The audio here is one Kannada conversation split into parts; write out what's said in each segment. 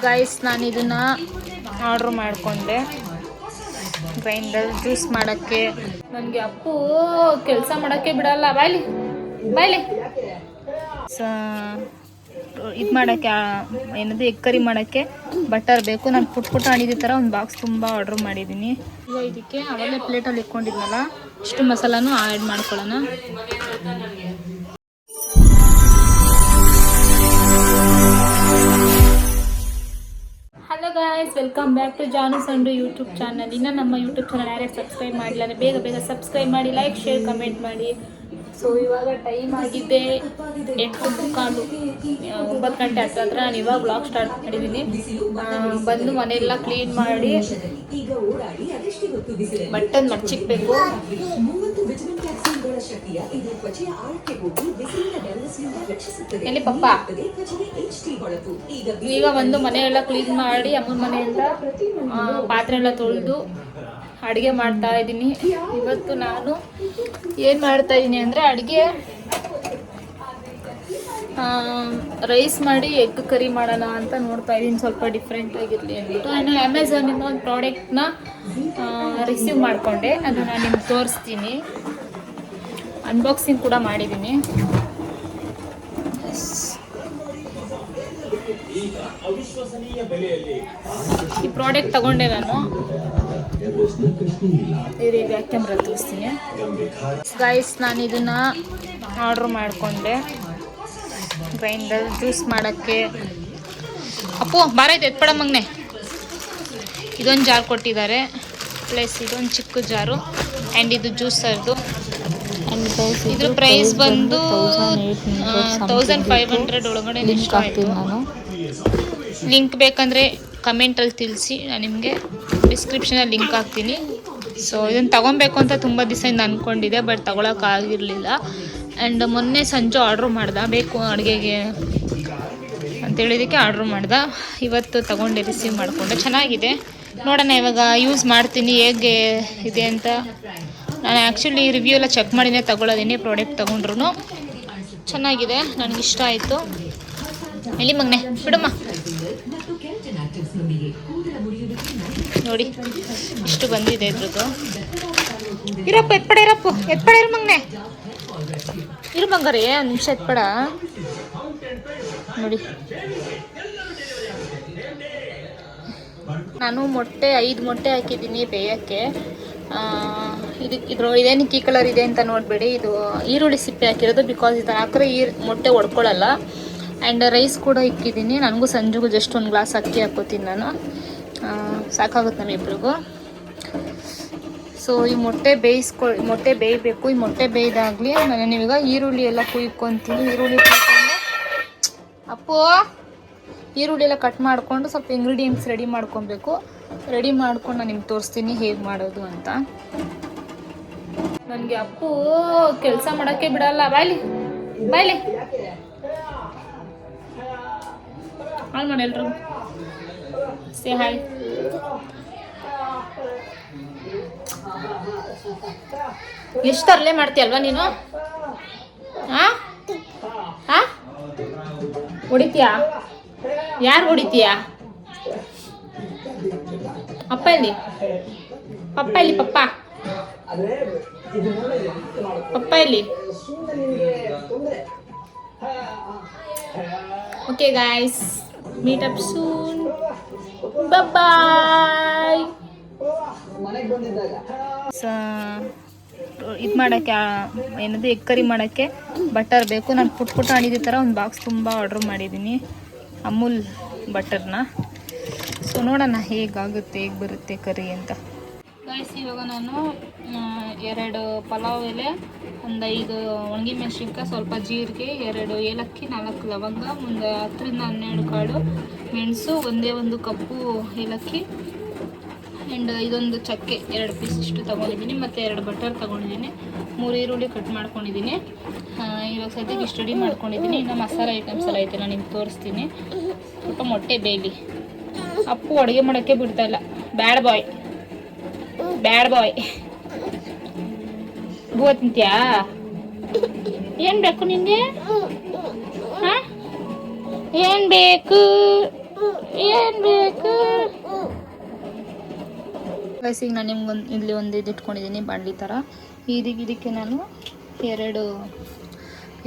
ಗೈಸ್ ನಾನು ಇದನ್ನ ಆರ್ಡ್ರ್ ಮಾಡಿಕೊಂಡೆ. ಗ್ರೈಂಡರ್ ಜ್ಯೂಸ್ ಮಾಡೋಕ್ಕೆ. ನನಗೆ ಅಪ್ಪು ಕೆಲಸ ಮಾಡೋಕ್ಕೆ ಬಿಡಲ್ಲ. ಬಾಯ್ಲಿ ಬಾಯ್ಲಿ ಇದು ಮಾಡೋಕ್ಕೆ ಏನದು ಎಗ್ ಕರಿ ಮಾಡೋಕ್ಕೆ ಬಟರ್ ಬೇಕು. ನಾನು ಪುಟ್ ಆಣಿದ ಥರ ಒಂದು ಬಾಕ್ಸ್ ತುಂಬ ಆರ್ಡ್ರ್ ಮಾಡಿದ್ದೀನಿ. ಈಗ ಇದಕ್ಕೆ ಅವಾಗಲೇ ಪ್ಲೇಟಲ್ಲಿ ಇಟ್ಕೊಂಡಿದ್ನಲ್ಲ ಇಷ್ಟು ಮಸಾಲಾನು ಆ್ಯಡ್ ಮಾಡ್ಕೊಳ್ಳೋಣ. Hello guys, welcome back to Janu Sandu YouTube channel. ಇನ್ನು ನಮ್ಮ ಯೂಟ್ಯೂಬ್ ಚಾನಲ್ ಯಾರ್ಯಾರು ಸಬ್ಸ್ಕ್ರೈಬ್ ಮಾಡಿಲ್ಲ ಅಂದರೆ ಬೇಗ ಸಬ್ಸ್ಕ್ರೈಬ್ ಮಾಡಿ, ಲೈಕ್ ಶೇರ್ ಕಮೆಂಟ್ ಮಾಡಿ. ಸೊ ಇವಾಗ ಟೈಮ್ ಆಗಿದೆ 8:15, 9 ಗಂಟೆ ಹತ್ರ. ನಾನು ಇವಾಗ ಬ್ಲಾಗ್ ಸ್ಟಾರ್ಟ್ ಮಾಡಿದ್ದೀನಿ. ಬಂದು ಮನೆಯೆಲ್ಲ ಕ್ಲೀನ್ ಮಾಡಿ ಬಟ್ಟನ್ ಮಡ್ಚಿಕ್ಬೇಕು. ಎಲ್ಲಿ ಪಪ್ಪ ಈಗ ಒಂದು ಮನೆಯೆಲ್ಲ ಕ್ಲೀನ್ ಮಾಡಿ ಅಮ್ಮನ ಮನೆಯಿಂದ ಪಾತ್ರೆ ಎಲ್ಲ ತೊಳೆದು ಅಡುಗೆ ಮಾಡ್ತಾ ಇದ್ದೀನಿ. ಇವತ್ತು ನಾನು ಏನು ಮಾಡ್ತಾ ಇದ್ದೀನಿ ಅಂದರೆ ಅಡುಗೆ ರೈಸ್ ಮಾಡಿ ಎಗ್ ಕರಿ ಮಾಡೋಣ ಅಂತ ನೋಡ್ತಾ ಇದ್ದೀನಿ. ಸ್ವಲ್ಪ ಡಿಫ್ರೆಂಟ್ ಆಗಿರಲಿ ಅಂದ್ಬಿಟ್ಟು ನಾನು ಅಮೆಝಾನಿಂದ ಒಂದು ಪ್ರಾಡಕ್ಟ್ನ ರಿಸೀವ್ ಮಾಡಿಕೊಂಡೆ. ಅದು ನಾನು ನಿಮ್ಗೆ ತೋರಿಸ್ತೀನಿ. ಅನ್ಬಾಕ್ಸಿಂಗ್ ಕೂಡ ಮಾಡಿದ್ದೀನಿ. ಈ ಪ್ರಾಡಕ್ಟ್ ತಗೊಂಡೆ ನಾನು. ಬ್ಯಾಕ್ ಕ್ಯಾಮ್ರಾ ತೋರಿಸ್ತೀನಿ. ಗೈಸ್ ನಾನು ಇದನ್ನ ಆರ್ಡ್ರ್ ಮಾಡಿಕೊಂಡೆ. ಗ್ರೈಂಡರ್ ಜ್ಯೂಸ್ ಮಾಡೋಕ್ಕೆ. ಅಪ್ಪು ಬಾರೈತೆ ಎತ್ಪಡ ಮಗನೆ. ಇದೊಂದು ಜಾರ್ ಕೊಟ್ಟಿದ್ದಾರೆ, ಪ್ಲಸ್ ಇದೊಂದು ಚಿಕ್ಕ ಜಾರು ಆ್ಯಂಡ್ ಇದು ಜ್ಯೂಸರ್ದು. ಇದ್ರ ಪ್ರೈಸ್ ಬಂದು 1500 ಒಳಗಡೆ ಇಷ್ಟ ಆಯಿತು. ನಾನು ಲಿಂಕ್ ಬೇಕಂದರೆ ಕಮೆಂಟಲ್ಲಿ ತಿಳಿಸಿ, ನಾನು ನಿಮಗೆ ಡಿಸ್ಕ್ರಿಪ್ಷನಲ್ಲಿ ಲಿಂಕ್ ಹಾಕ್ತೀನಿ. ಸೊ ಇದನ್ನು ತೊಗೊಬೇಕು ಅಂತ ತುಂಬ ದಿವಸದಿಂದ ಅಂದ್ಕೊಂಡಿದ್ದೆ, ಬಟ್ ತೊಗೊಳಕ್ಕಾಗಿರಲಿಲ್ಲ. ಆ್ಯಂಡ್ ಮೊನ್ನೆ ಸಂಜೆ ಆರ್ಡ್ರ್ ಮಾಡ್ದೆ, ಬೇಕು ಅಡುಗೆಗೆ ಅಂತೇಳಿದ್ದಕ್ಕೆ ಆರ್ಡ್ರ್ ಮಾಡ್ದೆ. ಇವತ್ತು ತೊಗೊಂಡೆ, ರಿಸೀವ್ ಮಾಡಿಕೊಂಡೆ. ಚೆನ್ನಾಗಿದೆ, ನೋಡೋಣ ಇವಾಗ ಯೂಸ್ ಮಾಡ್ತೀನಿ ಹೇಗೆ ಇದೆ ಅಂತ. ನಾನು ಆ್ಯಕ್ಚುಲಿ ರಿವ್ಯೂ ಎಲ್ಲ ಚೆಕ್ ಮಾಡಿನೇ ತೊಗೊಳ್ಳೋದೀನಿ. ಪ್ರಾಡಕ್ಟ್ ತೊಗೊಂಡ್ರು ಚೆನ್ನಾಗಿದೆ, ನನಗಿಷ್ಟ ಆಯಿತು. ಎಲ್ಲಿ ಮಗನೆ ಬಿಡಮ್ಮ. ನೋಡಿ ಇಷ್ಟು ಬಂದಿದೆ ಇದ್ರದ್ದು. ಇರಪ್ಪ ಎತ್ಪಡ, ಎತ್ಪಡ ಇರು ಮಗನೆ, ಇರು ಬಂಗಾರೆ ಒಂದು ನಿಮಿಷ ಎತ್ಪಡ. ನೋಡಿ ನಾನು 5 ಮೊಟ್ಟೆ ಹಾಕಿದ್ದೀನಿ ಬೇಯಕ್ಕೆ. ಇದೇನಕ್ಕೆ ಈ ಕಲರ್ ಇದೆ ಅಂತ ನೋಡಬೇಡಿ, ಇದು ಈರುಳ್ಳಿ ಸಿಪ್ಪೆ ಹಾಕಿರೋದು. ಬಿಕಾಸ್ ಇದು ಹಾಕಿದ್ರೆ ಮೊಟ್ಟೆ ಒಡ್ಕೊಳ್ಳಲ್ಲ. ಆ್ಯಂಡ್ ರೈಸ್ ಕೂಡ ಇಕ್ಕಿದ್ದೀನಿ. ನನಗೂ ಸಂಜೆಗೂ ಜಸ್ಟ್ ಒಂದು ಗ್ಲಾಸ್ ಅಕ್ಕಿ ಹಾಕೋತೀನಿ ನಾನು, ಸಾಕಾಗುತ್ತೆ ನಮ್ಮಿಬ್ರಿಗೂ. ಸೊ ಈ ಮೊಟ್ಟೆ ಬೇಯಬೇಕು. ಈ ಮೊಟ್ಟೆ ಬೇಯ್ದಾಗಲಿ ನಾನು ಇವಾಗ ಈರುಳ್ಳಿ ಎಲ್ಲ ಕುಯ್ಕೊತೀನಿ. ಈರುಳ್ಳಿ ಎಲ್ಲ ಕಟ್ ಮಾಡಿಕೊಂಡು ಸ್ವಲ್ಪ ಇಂಗ್ರೀಡಿಯೆಂಟ್ಸ್ ರೆಡಿ ಮಾಡ್ಕೊಬೇಕು. ರೆಡಿ ಮಾಡ್ಕೊಂಡು ನಾನು ನಿಮ್ಗೆ ತೋರಿಸ್ತೀನಿ ಹೇಗೆ ಮಾಡೋದು ಅಂತ. ನನಗೆ ಅಪ್ಪು ಕೆಲಸ ಮಾಡೋಕ್ಕೆ ಬಿಡಲ್ಲ. ಬಾಯ್ಲಿ ಹಾಯ್ ಮಾಡಿ ಎಲ್ರು ಸೇ ಹಾಯ್. ಎಷ್ಟು ಅರ್ಲೆ ಮಾಡ್ತೀಯಲ್ವಾ ನೀನು? ಹೊಡಿತೀಯಾ? ಯಾರು ಹೊಡಿತೀಯಾ? ಅಪ್ಪ ಇಲ್ಲಿ, ಪಪ್ಪ ಇಲ್ಲಿ. Okay guys, meet up soon. Bye bye. ಇದು ಮಾಡೋಕ್ಕೆ ಏನದು ಎಗ್ ಕರಿ ಮಾಡೋಕ್ಕೆ ಬಟರ್ ಬೇಕು. ನಾನು ಪುಟ್ ಆಣಿದ ಥರ ಒಂದು ಬಾಕ್ಸ್ ತುಂಬ ಆರ್ಡ್ರ್ ಮಾಡಿದ್ದೀನಿ, ಅಮೂಲ್ ಬಟರ್ನ. ಸೊ ನೋಡೋಣ ಹೇಗಾಗುತ್ತೆ, ಹೇಗೆ ಬರುತ್ತೆ ಕರಿ ಅಂತ. ಗೈಸ್ ಇವಾಗ ನಾನು 2 ಪಲಾವ್ ಎಲೆ, ಒಂದು 5 ಒಣಗಿ ಮೆಣಸಿನ್ಕಾಯಿ, ಸ್ವಲ್ಪ ಜೀರಿಗೆ, 2 ಏಲಕ್ಕಿ, 4 ಲವಂಗ, ಒಂದು 10ರಿಂದ 12 ಕಾಳು ಮೆಣಸು, ಒಂದು ಕಪ್ಪು ಏಲಕ್ಕಿ, ಆ್ಯಂಡ್ ಇದೊಂದು ಚಕ್ಕೆ 2 ಪೀಸ್ ಇಷ್ಟು ತೊಗೊಂಡಿದ್ದೀನಿ. ಮತ್ತು 2 ಬಟರ್ ತೊಗೊಂಡಿದ್ದೀನಿ, 3 ಈರುಳ್ಳಿ ಕಟ್ ಮಾಡ್ಕೊಂಡಿದ್ದೀನಿ. ಇವಾಗ ಸದ್ಯಕ್ಕೆ ಇಷ್ಟು ರೆಡಿ ಮಾಡ್ಕೊಂಡಿದ್ದೀನಿ. ಇನ್ನು ಮಸಾಲೆ ಐಟಮ್ಸ್ ಎಲ್ಲ ಐತೆ, ನಾನು ನಿಮ್ಗೆ ತೋರಿಸ್ತೀನಿ. ಸ್ವಲ್ಪ ಮೊಟ್ಟೆ ಬೇಯಲಿ. ಅಪ್ಪು ಅಡುಗೆ ಮಾಡೋಕ್ಕೆ ಬಿಡ್ತಾಯಿಲ್ಲ. ಬ್ಯಾಡ್ ಬಾಯ್. ಬೂವ ತಿಂತ್ಯಾ? ಏನು ಬೇಕು ನಿನಗೆ? ಏನು ಬೇಕು? ಏನು ಬೇಕು ವಯಸ್ಸಿಗೆ ನಾನು ನಿಮ್ಗೊಂದು ಇಲ್ಲಿ ಒಂದು ಇದು ಇಟ್ಕೊಂಡಿದ್ದೀನಿ ಬಾಣಲಿ ಥರ. ಇದಕ್ಕೆ ನಾನು 2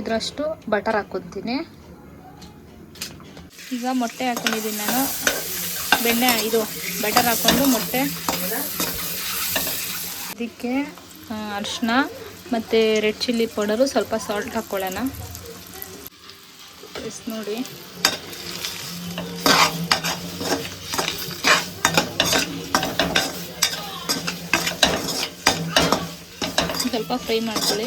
ಇದರಷ್ಟು ಬಟರ್ ಹಾಕ್ಕೊತೀನಿ. ಈಗ ಮೊಟ್ಟೆ ಹಾಕ್ಕೊಂಡಿದ್ದೀನಿ ನಾನು. ಇದು ಬಟರ್ ಹಾಕ್ಕೊಂಡು ಮೊಟ್ಟೆ, ಇದಕ್ಕೆ ಅರಿಶಿನ ಮತ್ತು ರೆಡ್ ಚಿಲ್ಲಿ ಪೌಡರು, ಸ್ವಲ್ಪ ಸಾಲ್ಟ್ ಹಾಕ್ಕೊಳ್ಳೋಣ. ನೋಡಿ ಸ್ವಲ್ಪ ಫ್ರೈ ಮಾಡ್ಕೊಳ್ಳಿ.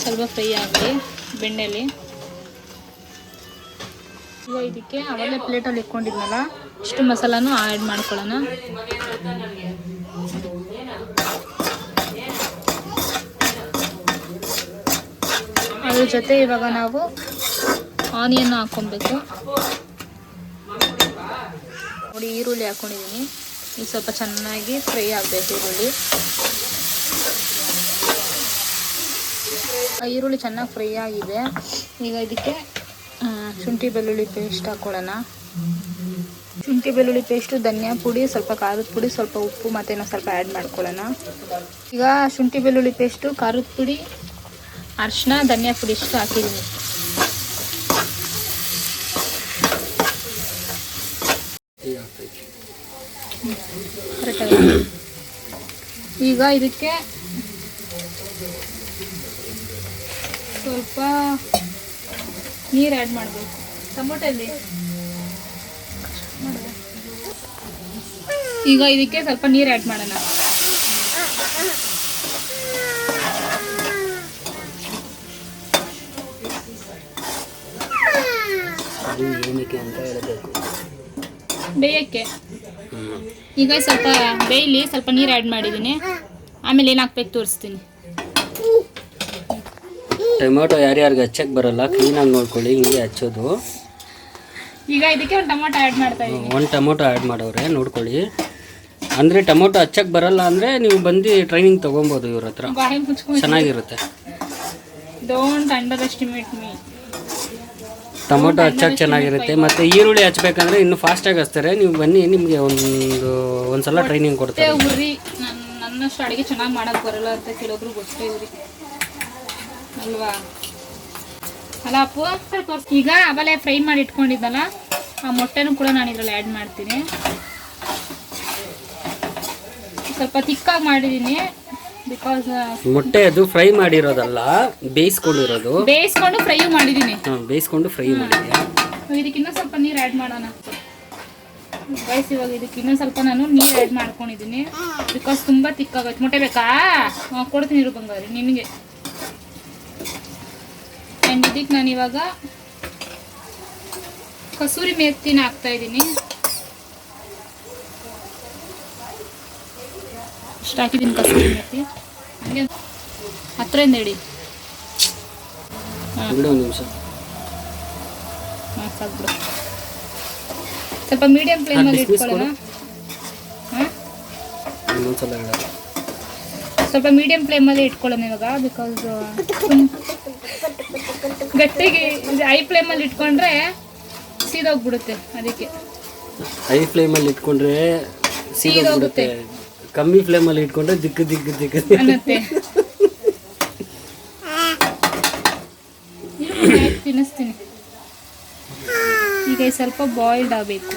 ಸ್ವಲ್ಪ ಫ್ರೈ ಆಗಲಿ ಬೆಣ್ಣೆಲಿ. ಈಗ ಇದಕ್ಕೆ ಅವಾಗಲೇ ಪ್ಲೇಟಲ್ಲಿ ಇಟ್ಕೊಂಡಿದ್ನಲ್ಲ ಇಷ್ಟು ಮಸಾಲಾನು ಆ್ಯಡ್ ಮಾಡ್ಕೊಳ್ಳೋಣ. ಅದ್ರ ಜೊತೆ ಇವಾಗ ನಾವು ಆನಿಯನ್ ಹಾಕ್ಕೊಬೇಕು. ನೋಡಿ ಈರುಳ್ಳಿ ಹಾಕ್ಕೊಂಡಿದ್ದೀನಿ. ಈಗ ಸ್ವಲ್ಪ ಚೆನ್ನಾಗಿ ಫ್ರೈ ಆಗಬೇಕು ಈರುಳ್ಳಿ. ಈರುಳ್ಳಿ ಚೆನ್ನಾಗಿ ಫ್ರೈ ಆಗಿದೆ. ಈಗ ಇದಕ್ಕೆ ಶುಂಠಿ ಬೆಳ್ಳುಳ್ಳಿ ಪೇಸ್ಟ್ ಹಾಕ್ಕೊಳ್ಳೋಣ. ಶುಂಠಿ ಬೆಳ್ಳುಳ್ಳಿ ಪೇಸ್ಟು, ಧನಿಯಾ ಪುಡಿ, ಸ್ವಲ್ಪ ಖಾರದ ಪುಡಿ, ಸ್ವಲ್ಪ ಉಪ್ಪು ಮತ್ತು ನಾವು ಸ್ವಲ್ಪ ಆ್ಯಡ್ ಮಾಡ್ಕೊಳ್ಳೋಣ. ಈಗ ಶುಂಠಿ ಬೆಳ್ಳುಳ್ಳಿ ಪೇಸ್ಟು, ಖಾರದ ಪುಡಿ, ಅರಿಶಿನ, ಧನಿಯಾ ಪುಡಿ ಇಷ್ಟು ಹಾಕಿದ್ದೀನಿ. ಈಗ ಇದಕ್ಕೆ ಸ್ವಲ್ಪ ನೀರು ಆ್ಯಡ್ ಮಾಡಬೇಕು. ಟೊಮೊಟೊಲ್ಲಿ ಈಗ ಇದಕ್ಕೆ ಸ್ವಲ್ಪ ನೀರು ಆ್ಯಡ್ ಮಾಡೋಣ. ಬೇಯಕ್ಕೆ ಈಗ ಸ್ವಲ್ಪ ಬೇಯಲಿ. ಸ್ವಲ್ಪ ನೀರು ಆ್ಯಡ್ ಮಾಡಿದ್ದೀನಿ. ಆಮೇಲೆ ಏನು ಹಾಕ್ಬೇಕು ತೋರಿಸ್ತೀನಿ. ಟೊಮೆಟೊ ಯಾರ್ಯಾರಿಗೆ ಹಚ್ಚಕ್ಕೆ ಬರಲ್ಲ ಕ್ಲೀನಾಗಿ ನೋಡ್ಕೊಳ್ಳಿ, ಹಿಂಗೆ ಹಚ್ಚೋದು. ಈಗ ಇದಕ್ಕೆ ಒಂದು ಟೊಮೊಟೊ ಆ್ಯಡ್ ಮಾಡ್ತಾ ಇದ್ದೀನಿ. ಒಂದು ಟೊಮೊಟೊ ಆ್ಯಡ್ ಮಾಡೋರೆ ನೋಡ್ಕೊಳ್ಳಿ. ಅಂದರೆ ಟೊಮೊಟೊ ಹಚ್ಚಕ್ಕೆ ಬರಲ್ಲ ಅಂದರೆ ನೀವು ಬಂದು ಟ್ರೈನಿಂಗ್ ತೊಗೊಬೋದು ಇವ್ರ ಹತ್ರ, ಚೆನ್ನಾಗಿರುತ್ತೆ. Don't underestimate me. Tomato ಹಚ್ಚಕ್ಕೆ ಚೆನ್ನಾಗಿರುತ್ತೆ. ಮತ್ತು ಈರುಳ್ಳಿ ಹಚ್ಬೇಕಂದ್ರೆ ಇನ್ನೂ ಫಾಸ್ಟಾಗಿ ಹಚ್ತಾರೆ. ನೀವು ಬನ್ನಿ, ನಿಮಗೆ ಒಂದು ಸಲ ಟ್ರೈನಿಂಗ್ ಕೊಡ್ತಾರೆ. ಉರಿ ನನ್ನಷ್ಟು ಅಡುಗೆ ಚೆನ್ನಾಗಿ ಮಾಡೋಕ್ಕೆ ಬರಲ್ಲ ಅಂತ ಕೆಲವೊಬ್ರು ಗೊತ್ತೇ ಉರಿ ಅಲ್ವಾ? ಅಲ್ಲ ಅಪ್ಪು. ಈಗ ಆಮೇಲೆ ಫ್ರೈ ಮಾಡಿ ಇಟ್ಕೊಂಡಿದ್ದಲ್ಲ ಆ ಮೊಟ್ಟೆನೂ ಕೂಡ ನಾನು ಇದರಲ್ಲಿ ಆ್ಯಡ್ ಮಾಡ್ತೀನಿ. ಸ್ವಲ್ಪ ತಿಕ್ಕಾಗಿ ಮಾಡಿದ್ದೀನಿ ಬಿಕಾಸ್ ಮೊಟ್ಟೆ ಅದು ಫ್ರೈ ಮಾಡಿರೋದಲ್ಲ, ಬೇಯಿಸ್ಕೊಂಡು ಫ್ರೈ ಮಾಡಿದ್ದೀನಿ. ಬೇಯಿಸ್ಕೊಂಡು ಫ್ರೈ ಮಾಡಿದ್ದೀನಿ. ಇದಕ್ಕಿನ್ನ ಸ್ವಲ್ಪ ನೀರು ಆ್ಯಡ್ ಮಾಡೋಣ ಗೈಸ್. ಇವಾಗ ಇದಕ್ಕಿನ್ನ ಸ್ವಲ್ಪ ನಾನು ನೀರು ಆ್ಯಡ್ ಮಾಡ್ಕೊಂಡಿದ್ದೀನಿ ಬಿಕಾಸ್ ತುಂಬ ತಿಕ್ಕಾಗೈತೆ. ಮೊಟ್ಟೆ ಬೇಕಾ? ಕೊಡ್ತೀನಿ ಇರು ಬಂಗಾರಿ ನಿನಗೆ. ಆ್ಯಂಡ್ ಇದಕ್ಕೆ ನಾನು ಇವಾಗ ಕಸೂರಿ ಮೇಥಿನ ಹಾಕ್ತಾ ಇದ್ದೀನಿ. ಇಷ್ಟು ಹಾಕಿದ್ದೀನಿ ಕಸೂರಿ ಮೇಥಿ. ಹಂಗೆ ಹತ್ತಿರದಿಂದ ಹೇಳಿ. ಸಾಕ್ಬಿಡು. ಸ್ವಲ್ಪ ಮೀಡಿಯಂ ಫ್ಲೇಮಲ್ಲಿ ಇಟ್ಕೊಳ್ಳೋಣ. ಸ್ವಲ್ಪ ಮೀಡಿಯಂ ಫ್ಲೇಮಲ್ಲಿ ಇಟ್ಕೊಳ್ಳೋಣ ಇವಾಗ ಬಿಕಾಸ್ ಗಟ್ಟಿಗೆ ಹೈ ಫ್ಲೇಮಲ್ಲಿ ಇಟ್ಕೊಂಡ್ರೆ ಸೀದೋಗ್ಬಿಡುತ್ತೆ. ಅದಕ್ಕೆ ಹೈ ಫ್ಲೇಮಲ್ಲಿ ಇಟ್ಕೊಂಡ್ರೆ ಸೀದೋಗ್ಬಿಡುತ್ತೆ. ಕಮ್ಮಿ ಫ್ಲೇಮಲ್ಲಿ ಇಟ್ಕೊಂಡ್ರೆ ದಿಕ್ಕು ಅನ್ನತ್ತೆ. ತಿನ್ನಿಸ್ತೀನಿ. ಈಗ ಸ್ವಲ್ಪ ಬಾಯ್ಲ್ಡ್ ಆಗಬೇಕು.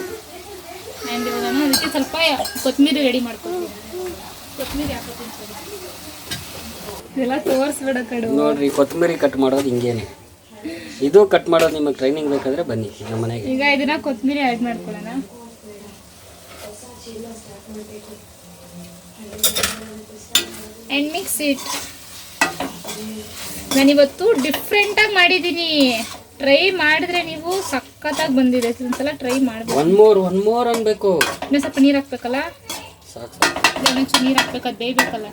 ಆ್ಯಂಡ್ ಇವಾಗ ನಾನು ಅದಕ್ಕೆ ಸ್ವಲ್ಪ ಕೊತ್ತಂಬರಿ ರೆಡಿ ಮಾಡ್ಕೊತೀನಿ. ಕೊತ್ತಂಬರಿ ಹಾಕೋತೀನಿ. ಇದೆಲ್ಲ ತೋರಿಸ್ಬೇಡ ಕಡು. ನೋಡ್ರಿ, ಕೊತ್ತಂಬರಿ ಕಟ್ ಮಾಡೋದು ಹಿಂಗೇನೆ. ಇದು ಕಟ್ ಮಾಡೋದು ನಿಮಗೆ ಟ್ರೈನಿಂಗ್ ಬೇಕಾದ್ರೆ ಬನ್ನಿ ನಮ್ಮ ಮನೆಗೆ. ಈಗ ಇದನ್ನ ಕೊತ್ತಂಬರಿ ಆ್ಯಡ್ ಮಾಡ್ಕೊಳ್ಳೋಣ. And mix it. ನಾನಿವತ್ತು ಡಿಫ್ರೆಂಟಾಗಿ ಮಾಡಿದ್ದೀನಿ. ಟ್ರೈ ಮಾಡಿದ್ರೆ ನೀವು ಸಖತ್ತಾಗಿ ಬಂದಿದೆ. ಒಂದ್ಸಲ ಟ್ರೈ ಮಾಡಬೇಕು. ಒನ್ ಮೋರ್ ಅನ್ಬೇಕು. ಇನ್ನೂ ಸ್ವಲ್ಪ ನೀರು ಹಾಕ್ಬೇಕಲ್ಲ? ಸಾಕು. ನೀರು ಹಾಕ್ಬೇಕು, ಅದು ಬೇಯಬೇಕಲ್ಲ.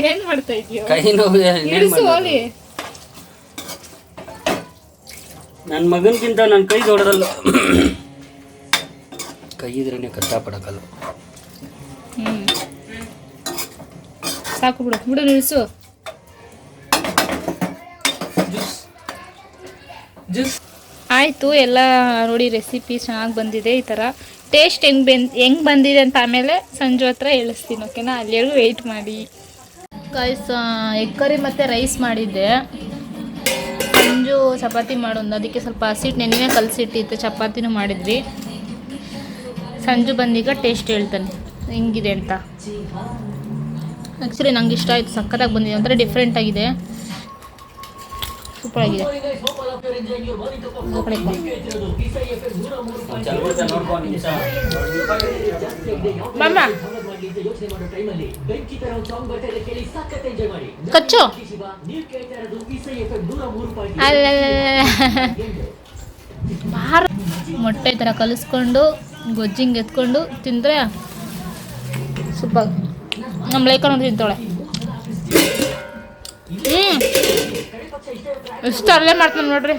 ಏನ್ ಮಾಡ್ತಾ ಇದೀಯ? ಕೈ ನೋವು. ನನ್ನ ಮಗನ್ಗಿಂತ ನನ್ನ ಕೈ ದೊಡ್ಡದಲ್ಲ. ಕೈ ಇದ್ರೇ ಕಷ್ಟಪಡೋಕ್ಕಲ್ಲ. ಸಾಕು ಬಿಡು ಬಿಡು ನಿಲ್ಲಿಸು. ಆಯಿತು ಎಲ್ಲ ನೋಡಿ, ರೆಸಿಪಿ ಚೆನ್ನಾಗಿ ಬಂದಿದೆ. ಈ ಥರ ಟೇಸ್ಟ್ ಹೆಂಗೆ ಬಂದಿದೆ ಅಂತ ಆಮೇಲೆ ಸಂಜು ಹತ್ರ ಹೇಳಿಸ್ತೀನಿ, ಓಕೆನಾ? ಅಲ್ಲಿವರೆಗೂ ವೆಯ್ಟ್ ಮಾಡಿ. ಗೈಸ್, ಎಗ್ ಕರಿ ಮತ್ತು ರೈಸ್ ಮಾಡಿದ್ದೆ. ಸಂಜು ಚಪಾತಿ ಮಾಡೋದು, ಅದಕ್ಕೆ ಸ್ವಲ್ಪ ಹಸಿಟ್ಟು ನೆನೆನೇ ಕಲಸಿಟ್ಟಿತ್ತು, ಚಪಾತಿನೂ ಮಾಡಿದ್ವಿ. ಸಂಜು ಬಂದೀಗ ಟೇಸ್ಟ್ ಹೇಳ್ತಾನೆ ಹೆಂಗಿದೆ ಅಂತ. ಆ್ಯಕ್ಚುಲಿ ನಂಗೆ ಇಷ್ಟ ಆಯಿತು, ಸಕ್ಕತ್ತಾಗಿ ಬಂದಿದೆ, ಒಂಥರ ಡಿಫ್ರೆಂಟ್ ಆಗಿದೆ, ಸೂಪರ್ ಆಗಿದೆ. ಮಾಮ ಕಚ್ಚು ಬಾರ. ಮೊಟ್ಟೆ ಥರ ಕಲಿಸ್ಕೊಂಡು ಗೊಜ್ಜಿಂಗ್ ಎತ್ಕೊಂಡು ತಿಂದರೆ ಸೂಪರ್. ನಮ್ಮ ಲೈಕ ನೋಡಿ ತಿಂತಾಳೆ. ಎಷ್ಟು ಅಲ್ಲೇ ಮಾಡ್ತಾನೆ ನೋಡ್ರಿ.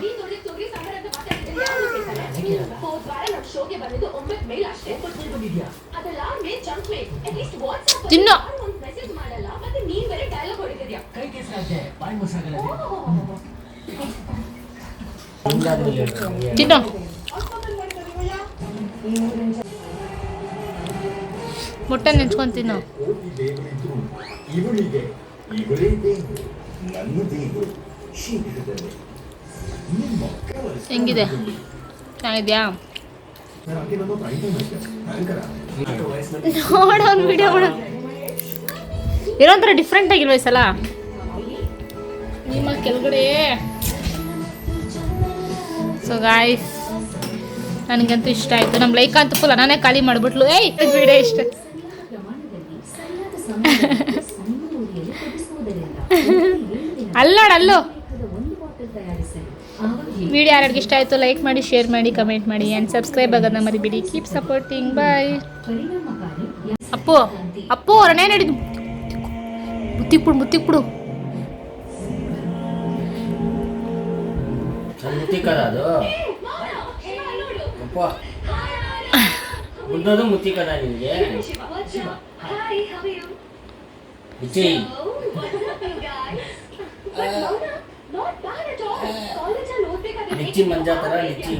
ತಿನ್ನು ತಿನ್ನು. ಮೊಟ್ಟೆ ನೆಂಚ್ಕೊಂಡು ತಿನ್ನು. ಹೆಂಗಿದೆ? ಚೆನ್ನಾಗಿದ್ಯಾ? ನೋಡ ಒಂದು ವಿಡಿಯೋ ಮಾಡ. ಏನೋ ಒಂಥರ ಡಿಫ್ರೆಂಟ್ ಆಗಿಲ್ವ ಈ ಸಲ? ನಿಮ್ಮ ಕೆಳಗಡೆ. ಸೊ ಗಾಯ್ಸ್, ನನಗಂತೂ ಇಷ್ಟ ಆಯಿತು. ನಮ್ಮ ಲೈಕ್ ಅಂತೂ ಫುಲ್ ನಾನೇ ಖಾಲಿ ಮಾಡಿಬಿಟ್ಲು. ವಿಡಿಯೋ ಇಷ್ಟ. ಅಲ್ಲೋಡ ಅಲ್ಲೋ. ವಿಡಿಯೋ ಯಾರಿಗೆ ಇಷ್ಟ ಆಯಿತು ಲೈಕ್ ಮಾಡಿ, ಶೇರ್ ಮಾಡಿ, ಕಮೆಂಟ್ ಮಾಡಿ ಆ್ಯಂಡ್ ಸಬ್ಸ್ಕ್ರೈಬ್ ಆಗೋದನ್ನ ಮರಿಬೇಡಿ. Keep supporting. Bye. Appu Appu ರನೇ ನಡಿದು ಮುತ್ತಿಕ್ಬಿಡು ಮುತ್ತಿಕ್ಬಿಡು. ಮುತ್ತಿಕದ ನಿಮಗೆ ಲಿಚ್ಚಿ ಮಂಜಾ ಥರ ಲಿಚ್ಚಿ